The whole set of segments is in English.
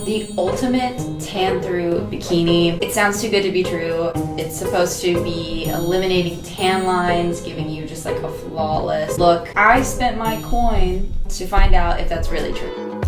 The ultimate tan-through bikini. It sounds too good to be true. It's supposed to be eliminating tan lines, giving you just like a flawless look. I spent my coin to find out if that's really true.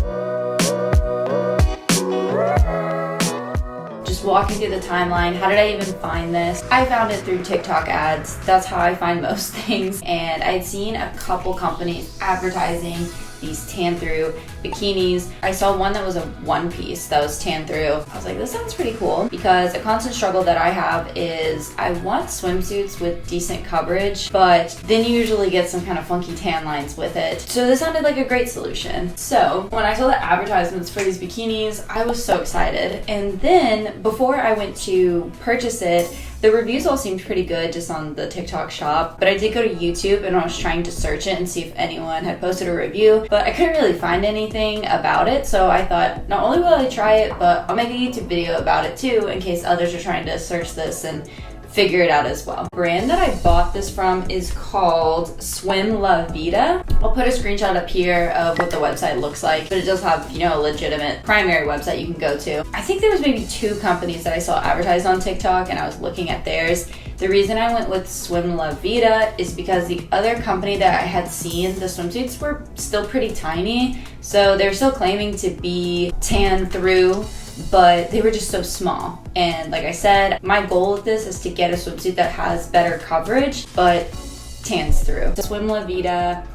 Just walking through the timeline, how did I even find this? I found it through TikTok ads. That's how I find most things. And I'd seen a couple companies advertising these tan-through bikinis. I saw one that was a one piece that was tan-through. I was like, this sounds pretty cool, because a constant struggle that I have is I want swimsuits with decent coverage, but then you usually get some kind of funky tan lines with it. So this sounded like a great solution. So when I saw the advertisements for these bikinis, I was so excited. And then before I went to purchase it, the reviews all seemed pretty good just on the TikTok shop, but I did go to YouTube and I was trying to search it and see if anyone had posted a review, but I couldn't really find anything about it. So I thought, not only will I try it, but I'll make a YouTube video about it too, in case others are trying to search this and figure it out as well. The brand that I bought this from is called Swim La Vida. I'll put a screenshot up here of what the website looks like, but it does have, you know, a legitimate primary website you can go to. I think there was maybe 2 companies that I saw advertised on TikTok and I was looking at theirs. The reason I went with Swim La Vida is because the other company that I had seen, the swimsuits were still pretty tiny, so they're still claiming to be tan through, but they were just so small. And like I said, my goal with this is to get a swimsuit that has better coverage but tans through. Swim La Vida.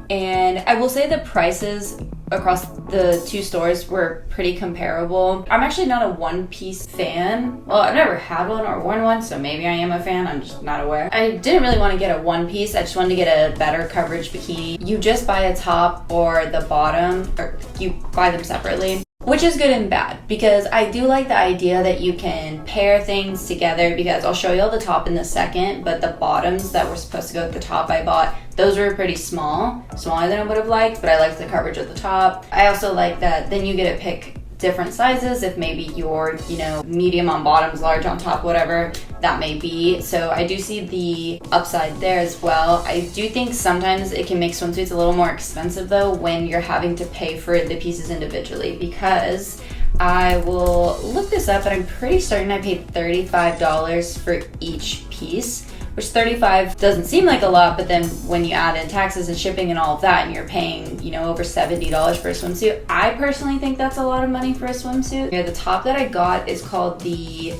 And I will say the prices across the 2 stores were pretty comparable. I'm actually not a one-piece fan. Well, I've never had one or worn one, so maybe I am a fan, I'm just not aware. I didn't really want to get a one-piece, I just wanted to get a better coverage bikini. You just buy a top or the bottom, or you buy them separately. Which is good and bad, because I do like the idea that you can pair things together, because I'll show you all the top in a second, but the bottoms that were supposed to go with the top I bought, those were pretty small, smaller than I would have liked, but I liked the coverage of the top. I also like that then you get to pick different sizes if maybe you're, you know, medium on bottoms, large on top, whatever that may be. So I do see the upside there as well. I do think sometimes it can make swimsuits a little more expensive though when you're having to pay for the pieces individually, because I will look this up, but I'm pretty certain I paid $35 for each piece, which $35 doesn't seem like a lot, but then when you add in taxes and shipping and all of that, and you're paying, you know, over $70 for a swimsuit, I personally think that's a lot of money for a swimsuit. The top that I got is called the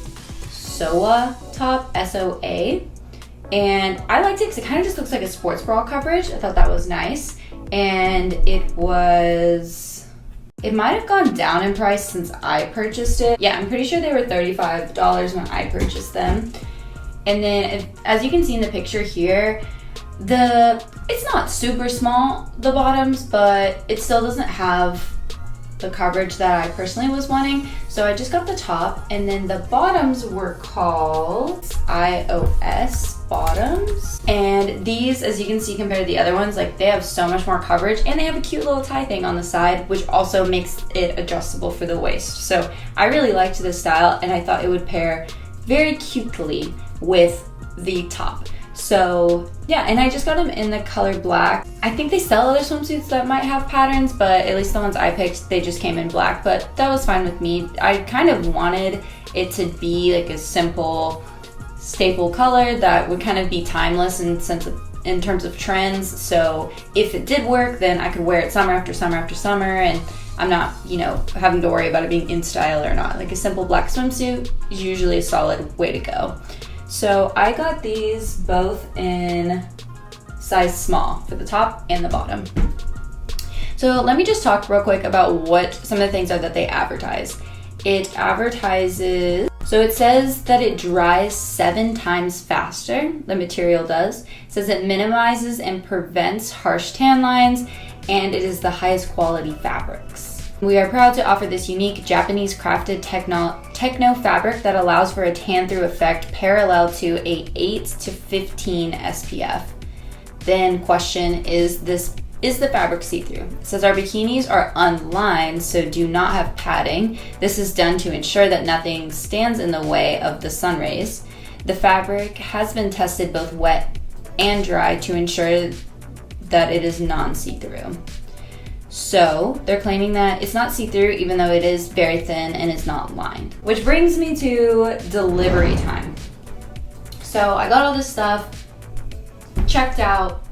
SOA top, S-O-A, and I liked it because it kind of just looks like a sports bra coverage. I thought that was nice, and it might have gone down in price since I purchased it. Yeah, I'm pretty sure they were $35 when I purchased them. And then, as you can see in the picture here, it's not super small, the bottoms, but it still doesn't have the coverage that I personally was wanting. So I just got the top, and then the bottoms were called iOS bottoms. And these, as you can see compared to the other ones, like they have so much more coverage, and they have a cute little tie thing on the side, which also makes it adjustable for the waist. So I really liked this style, and I thought it would pair very cutely with the top. So yeah, and I just got them in the color black. I think they sell other swimsuits that might have patterns, but at least the ones I picked, they just came in black, but that was fine with me. I kind of wanted it to be like a simple staple color that would kind of be timeless in terms of trends. So if it did work, then I could wear it summer after summer after summer, and I'm not, you know, having to worry about it being in style or not. Like a simple black swimsuit is usually a solid way to go. So I got these both in size small for the top and the bottom. So let me just talk real quick about what some of the things are that they advertise. It advertises, so it says that it dries 7 times faster, the material does. It says it minimizes and prevents harsh tan lines, and it is the highest quality fabrics. We are proud to offer this unique Japanese crafted techno fabric that allows for a tan through effect parallel to a 8 to 15 SPF. Then question, is the fabric see-through? It says our bikinis are unlined, so do not have padding. This is done to ensure that nothing stands in the way of the sun rays. The fabric has been tested both wet and dry to ensure that it is non-see-through. So they're claiming that it's not see-through, even though it is very thin and it's not lined. Which brings me to delivery time. So I got all this stuff, checked out,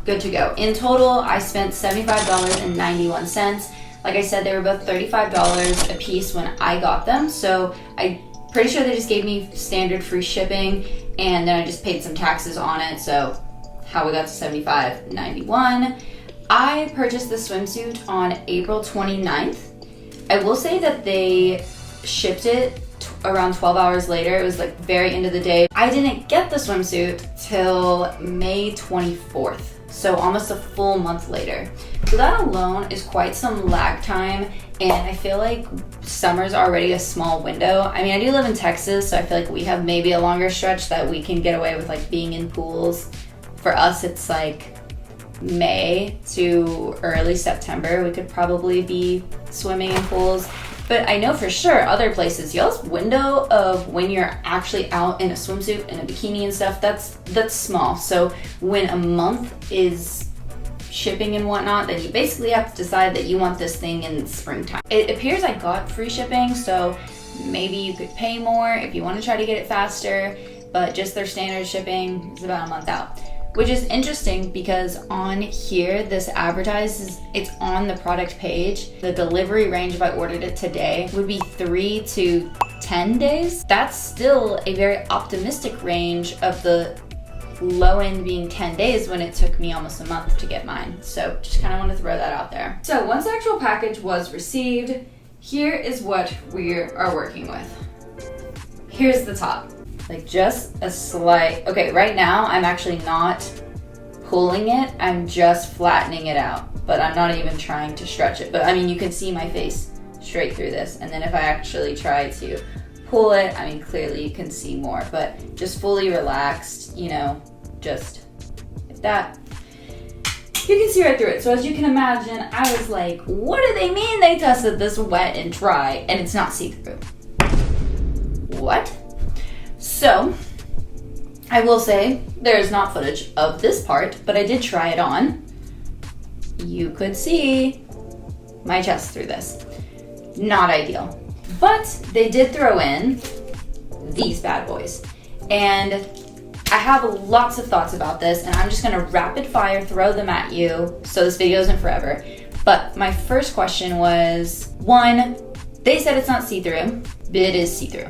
good to go. In total, I spent $75.91. Like I said, they were both $35 a piece when I got them. So I'm pretty sure they just gave me standard free shipping, and then I just paid some taxes on it. So how we got to $75.91. I purchased the swimsuit on April 29th. I will say that they shipped it around 12 hours later. It was like very end of the day. I didn't get the swimsuit till May 24th. So almost a full month later. So that alone is quite some lag time, and I feel like summer's already a small window. I mean, I do live in Texas, so I feel like we have maybe a longer stretch that we can get away with like being in pools. For us, it's like May to early September. We could probably be swimming in pools. But I know for sure other places, y'all's window of when you're actually out in a swimsuit and a bikini and stuff, that's small. So when a month is shipping and whatnot, then you basically have to decide that you want this thing in springtime. It appears I got free shipping, so maybe you could pay more if you want to try to get it faster, but just their standard shipping is about a month out. Which is interesting because on here, this advertises, it's on the product page. The delivery range, if I ordered it today, would be 3 to 10 days. That's still a very optimistic range of the low end being 10 days when it took me almost a month to get mine. So just kind of want to throw that out there. So once the actual package was received, here is what we are working with. Here's the top. Like just a slight, okay, right now I'm actually not pulling it, I'm just flattening it out, but I'm not even trying to stretch it. But I mean, you can see my face straight through this. And then if I actually try to pull it, I mean, clearly you can see more, but just fully relaxed, you know, just if that, you can see right through it. So as you can imagine, I was like, what do they mean they tested this wet and dry and it's not see-through? What? So, I will say there is not footage of this part, but I did try it on. You could see my chest through this. Not ideal. But they did throw in these bad boys. And I have lots of thoughts about this, and I'm just gonna rapid fire throw them at you so this video isn't forever. But my first question was, one, they said it's not see-through, but it is see-through.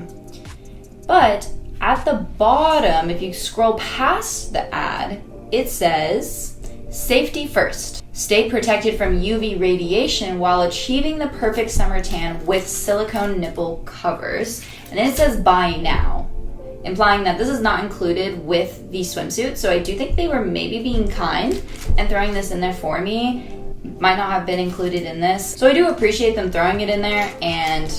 But at the bottom, if you scroll past the ad, it says, safety first. Stay protected from UV radiation while achieving the perfect summer tan with silicone nipple covers. And then it says buy now, implying that this is not included with the swimsuit. So I do think they were maybe being kind and throwing this in there for me. Might not have been included in this. So I do appreciate them throwing it in there, and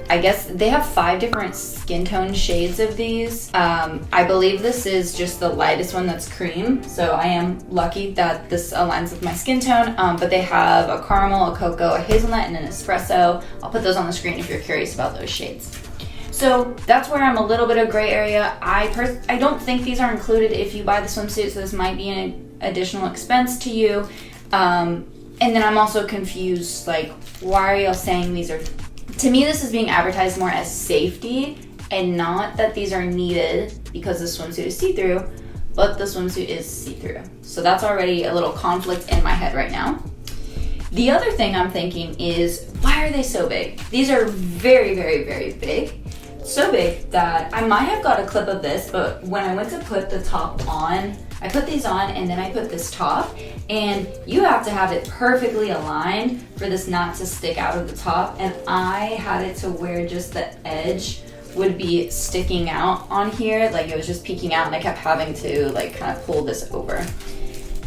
I guess they have 5 different skin tone shades of these. I believe this is just the lightest one that's cream, so I am lucky that this aligns with my skin tone, but they have a caramel, a cocoa, a hazelnut, and an espresso. I'll put those on the screen if you're curious about those shades. So that's where I'm a little bit of gray area. I don't think these are included if you buy the swimsuit, so this might be an additional expense to you. And then I'm also confused, like, why are y'all saying these are... To me, this is being advertised more as safety and not that these are needed because the swimsuit is see-through, but the swimsuit is see-through. So that's already a little conflict in my head right now. The other thing I'm thinking is, why are they so big? These are very, very, very big. So big that I might have got a clip of this, but when I went to put the top on, I put these on and then I put this top, and you have to have it perfectly aligned for this not to stick out of the top, and I had it to where just the edge would be sticking out on here, like it was just peeking out, and I kept having to like kind of pull this over.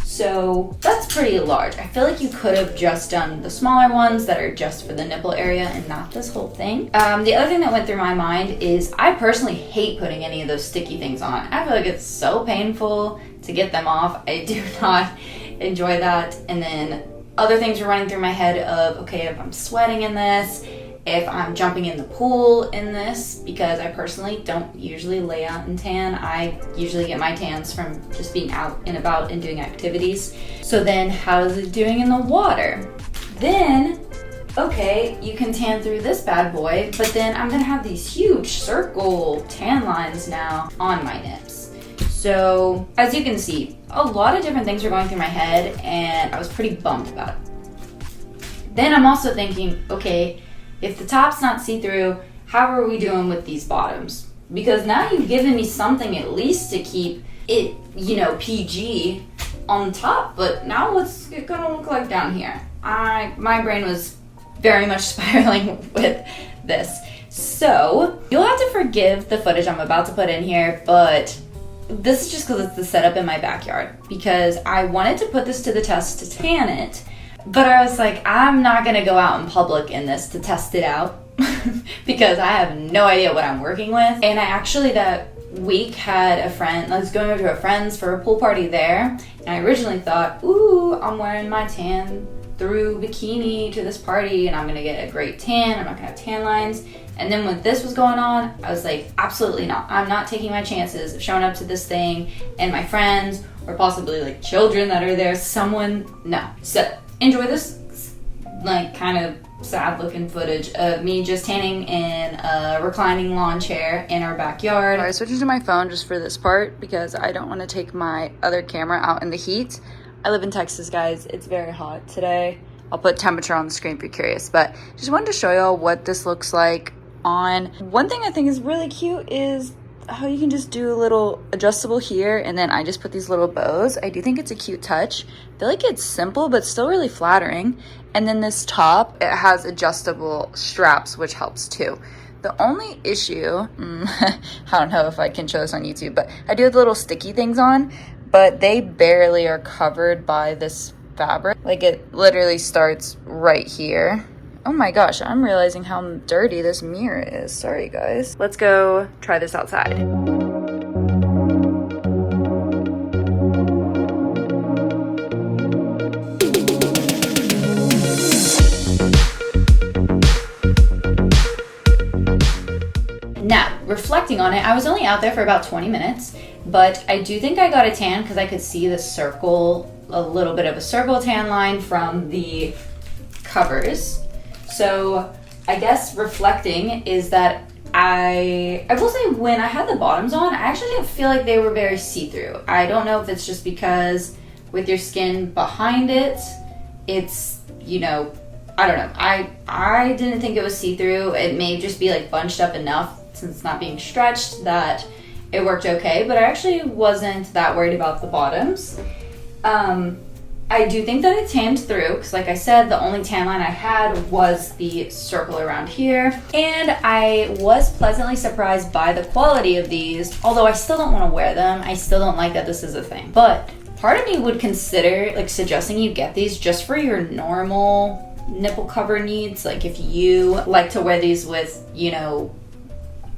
So that's pretty large. I feel like you could have just done the smaller ones that are just for the nipple area and not this whole thing. The other thing that went through my mind is I personally hate putting any of those sticky things on. I feel like it's so painful to get them off. I do not enjoy that. And then other things were running through my head of, okay, if I'm sweating in this, if I'm jumping in the pool in this, because I personally don't usually lay out and tan. I usually get my tans from just being out and about and doing activities. So then how is it doing in the water? Then, okay, you can tan through this bad boy, but then I'm gonna have these huge circle tan lines now on my nips. So, as you can see, a lot of different things were going through my head, and I was pretty bummed about it. Then I'm also thinking, okay, if the top's not see-through, how are we doing with these bottoms? Because now you've given me something at least to keep it, you know, PG on top, but now what's it gonna look like down here? My brain was very much spiraling with this. So, you'll have to forgive the footage I'm about to put in here, but this is just because it's the setup in my backyard. Because I wanted to put this to the test to tan it, but I was like, I'm not gonna go out in public in this to test it out because I have no idea what I'm working with. And I actually that week had a friend, I was going over to a friend's for a pool party there, and I originally thought, ooh, I'm wearing my tan through bikini to this party and I'm gonna get a great tan, I'm not gonna have tan lines. And then when this was going on, I was like, absolutely not. I'm not taking my chances of showing up to this thing and my friends or possibly like children that are there, no. So enjoy this like kind of sad looking footage of me just tanning in a reclining lawn chair in our backyard. I switched to my phone just for this part because I don't want to take my other camera out in the heat. I live in Texas, guys. It's very hot today. I'll put temperature on the screen if you're curious, but just wanted to show y'all what this looks like on. One thing I think is really cute is how you can just do a little adjustable here, and then I just put these little bows. I do think it's a cute touch. I feel like it's simple, but still really flattering. And then this top, it has adjustable straps, which helps too. The only issue, I don't know if I can show this on YouTube, but I do have the little sticky things on, but they barely are covered by this fabric. Like it literally starts right here. Oh my gosh, I'm realizing how dirty this mirror is. Sorry guys. Let's go try this outside. Now, reflecting on it, I was only out there for about 20 minutes, but I do think I got a tan because I could see the circle, a little bit of a circle tan line from the covers. So I guess reflecting is that I will say when I had the bottoms on, I actually didn't feel like they were very see-through. I don't know if it's just because with your skin behind it, it's, you know, I don't know. I didn't think it was see-through. It may just be like bunched up enough since it's not being stretched that it worked okay, but I actually wasn't that worried about the bottoms. I do think that it tanned through, because like I said, the only tan line I had was the circle around here. And I was pleasantly surprised by the quality of these, although I still don't want to wear them. I still don't like that this is a thing. But part of me would consider like suggesting you get these just for your normal nipple cover needs. Like if you like to wear these with, you know,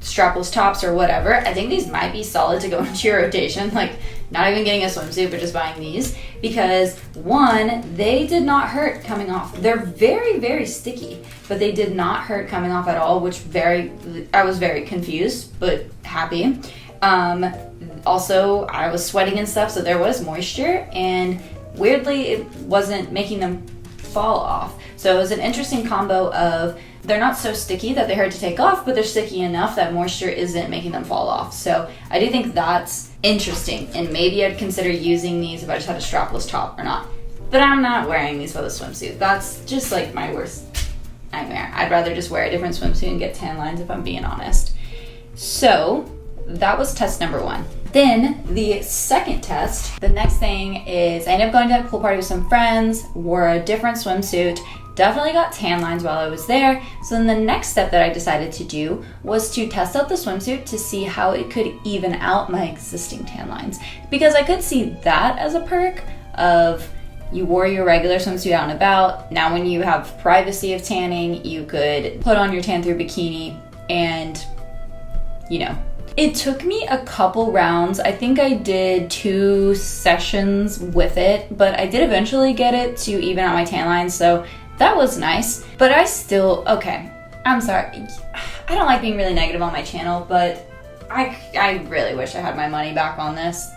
strapless tops or whatever, I think these might be solid to go into your rotation. Like not even getting a swimsuit, but just buying these, because one, they did not hurt coming off. They're very, very sticky, but they did not hurt coming off at all, which I was very confused, but happy. Also, I was sweating and stuff, so there was moisture, and weirdly, it wasn't making them fall off. So it was an interesting combo of they're not so sticky that they hurt to take off, but they're sticky enough that moisture isn't making them fall off. So I do think that's interesting, and maybe I'd consider using these if I just had a strapless top or not. But I'm not wearing these with a swimsuit. That's just like my worst nightmare. I'd rather just wear a different swimsuit and get tan lines if I'm being honest. So that was test number one. Then the second test, the next thing is I ended up going to a pool party with some friends, wore a different swimsuit, definitely got tan lines while I was there. So then the next step that I decided to do was to test out the swimsuit to see how it could even out my existing tan lines. Because I could see that as a perk of you wore your regular swimsuit out and about. Now when you have privacy of tanning, you could put on your tan through bikini and, you know. It took me a couple rounds. I think I did 2 sessions with it, but I did eventually get it to even out my tan lines, so that was nice. But I still, okay, I'm sorry. I don't like being really negative on my channel, but I really wish I had my money back on this.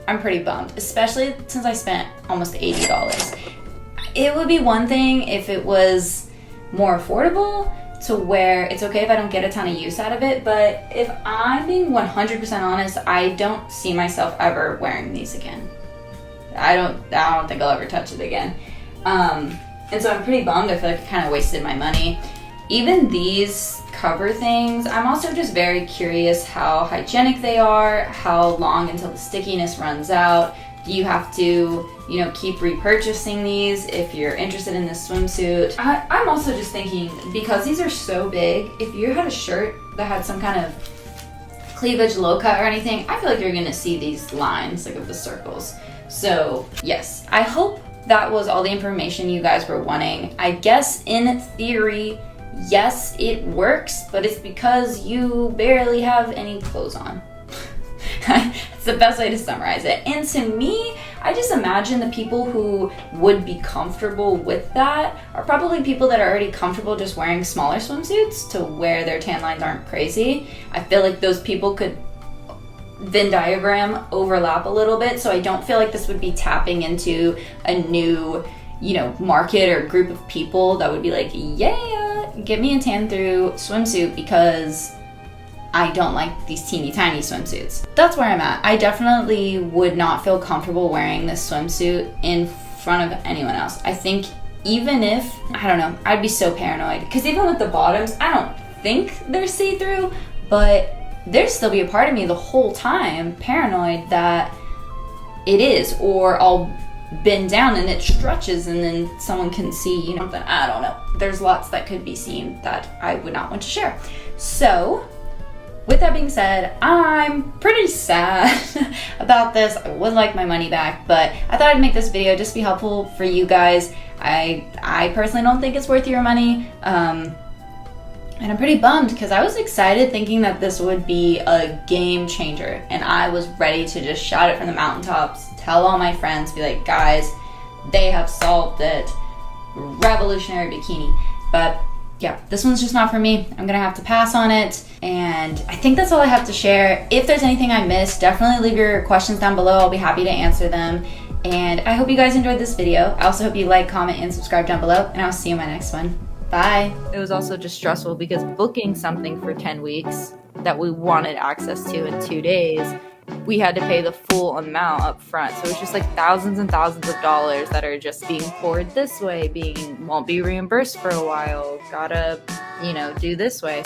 I'm pretty bummed, especially since I spent almost $80. it would be one thing if it was more affordable, to where it's okay if I don't get a ton of use out of it, but if I'm being 100% honest, I don't see myself ever wearing these again. I don't think I'll ever touch it again. And so I'm pretty bummed. I feel like I kind of wasted my money. Even these cover things, I'm also just very curious how hygienic they are, how long until the stickiness runs out. Do you have to, you know, keep repurchasing these if you're interested in this swimsuit? I'm also just thinking, because these are so big, if you had a shirt that had some kind of cleavage low cut or anything, I feel like you're gonna see these lines, like of the circles. So yes, I hope that was all the information you guys were wanting. I guess in theory, yes, it works, but it's because you barely have any clothes on. It's the best way to summarize it. And to me, I just imagine the people who would be comfortable with that are probably people that are already comfortable just wearing smaller swimsuits to where their tan lines aren't crazy. I feel like those people could Venn diagram overlap a little bit, so I don't feel like this would be tapping into a new, you know, market or group of people that would be like, yeah, get me a tan through swimsuit because I don't like these teeny tiny swimsuits. That's where I'm at. I definitely would not feel comfortable wearing this swimsuit in front of anyone else. I think even if, I don't know, I'd be so paranoid, because even with the bottoms, I don't think they're see-through, but there'd still be a part of me the whole time paranoid that it is, or I'll bend down and it stretches and then someone can see, you know, something. I don't know. There's lots that could be seen that I would not want to share. So with that being said, I'm pretty sad about this. I would like my money back, but I thought I'd make this video just to be helpful for you guys. I personally don't think it's worth your money. And I'm pretty bummed because I was excited thinking that this would be a game changer, and I was ready to just shout it from the mountaintops, tell all my friends, be like, guys, they have solved it. Revolutionary bikini. But yeah, this one's just not for me. I'm gonna have to pass on it, and I think that's all I have to share. If there's anything I missed, definitely leave your questions down below. I'll be happy to answer them. And I hope you guys enjoyed this video. I also hope you like, comment, and subscribe down below, and I'll see you in my next one. Bye. It was also just stressful because booking something for 10 weeks that we wanted access to in 2 days, we had to pay the full amount up front. So it's just like thousands and thousands of dollars that are just being poured this way, won't be reimbursed for a while, gotta, you know, do this way.